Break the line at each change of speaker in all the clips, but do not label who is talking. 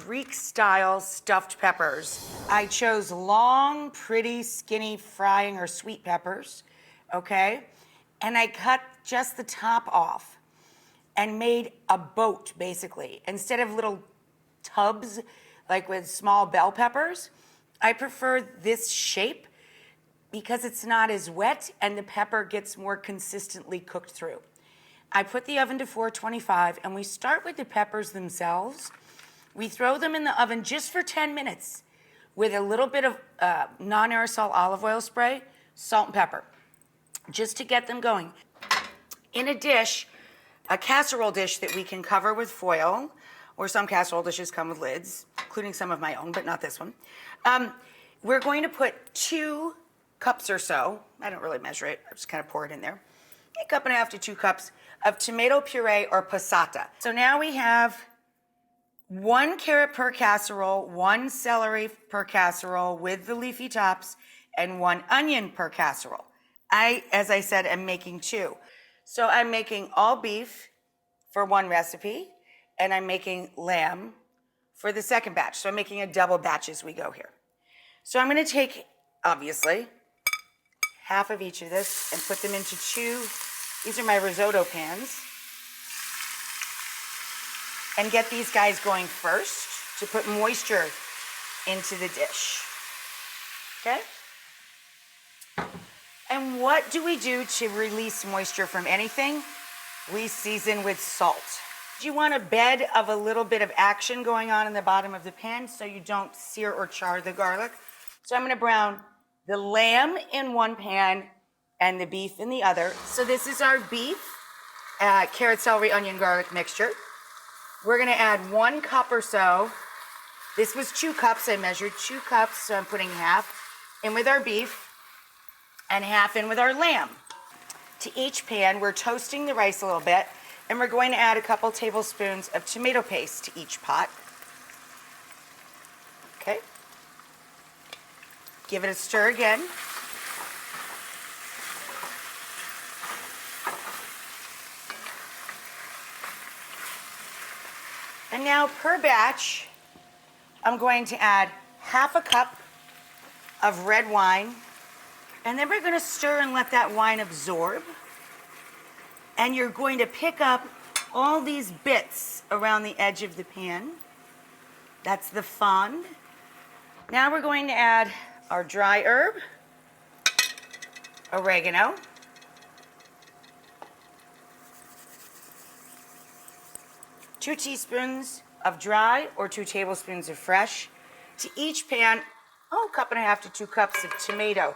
Greek-style stuffed peppers. I chose long, pretty, skinny frying or sweet peppers, okay? And I cut just the top off and made a boat, basically. Instead of little tubs, like with small bell peppers, I prefer this shape because it's not as wet and the pepper gets more consistently cooked through. I put the oven to 425 and we start with the peppers themselves. We throw them in the oven just for 10 minutes with a little bit of non-aerosol olive oil spray, salt and pepper, just to get them going. In a dish, a casserole dish that we can cover with foil, or some casserole dishes come with lids, including some of my own, but not this one. We're going to put 2 cups or so, I don't really measure it, I just kind of pour it in there, 1.5 cups to 2 cups of tomato puree or passata. So now we have 1 carrot per casserole, 1 celery per casserole with the leafy tops, and 1 onion per casserole. As I said, am making 2. So I'm making all beef for 1 recipe, and I'm making lamb for the second batch. So I'm making a double batch as we go here. So I'm gonna take, obviously, half of each of this and put them into 2, these are my risotto pans, and get these guys going first to put moisture into the dish, okay? And what do we do to release moisture from anything? We season with salt. You want a bed of a little bit of action going on in the bottom of the pan so you don't sear or char the garlic. So I'm gonna brown the lamb in 1 pan and the beef in the other. So this is our beef, carrot, celery, onion, garlic mixture. We're gonna add 1 cup or so. This was 2 cups, I measured 2 cups, so I'm putting half in with our beef and half in with our lamb. To each pan, we're toasting the rice a little bit, and we're going to add a couple tablespoons of tomato paste to each pot. Okay. Give it a stir again. And now per batch, I'm going to add 1/2 cup of red wine, and then we're gonna stir and let that wine absorb. And you're going to pick up all these bits around the edge of the pan. That's the fond. Now we're going to add our dry herb, oregano, two teaspoons of dry or 2 tablespoons of fresh. To each pan, 1.5 cups to 2 cups of tomato.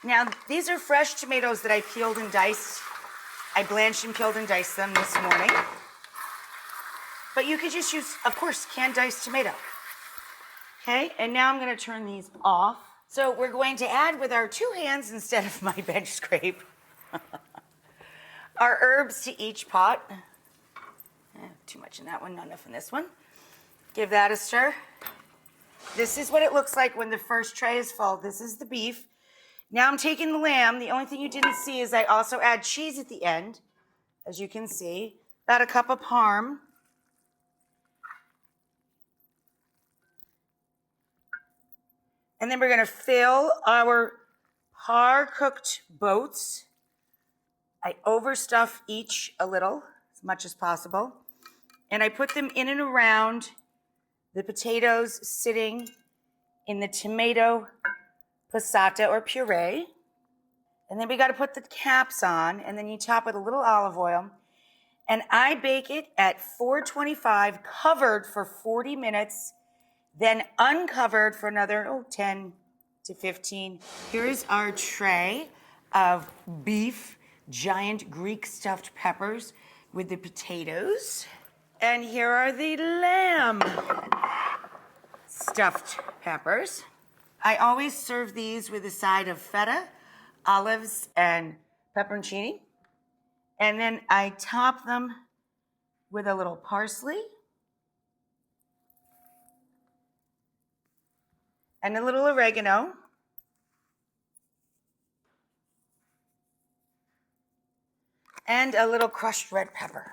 Now, these are fresh tomatoes that I peeled and diced. I blanched and peeled and diced them this morning. But you could just use, of course, canned diced tomato. Okay, and now I'm gonna turn these off. So we're going to add with our 2 hands instead of my bench scrape, our herbs to each pot. Too much in that one, not enough in this one. Give that a stir. This is what it looks like when the first tray is full. This is the beef. Now I'm taking the lamb. The only thing you didn't see is I also add cheese at the end, as you can see. About 1 cup of parm. And then we're gonna fill our par-cooked boats. I overstuff each a little, as much as possible. And I put them in and around the potatoes sitting in the tomato passata or puree. And then we gotta put the caps on, and then you top with a little olive oil. And I bake it at 425, covered for 40 minutes, then uncovered for another 10 to 15. Here's our tray of beef, giant Greek stuffed peppers with the potatoes. And here are the lamb stuffed peppers. I always serve these with a side of feta, olives, and pepperoncini. And then I top them with a little parsley and a little oregano. And a little crushed red pepper.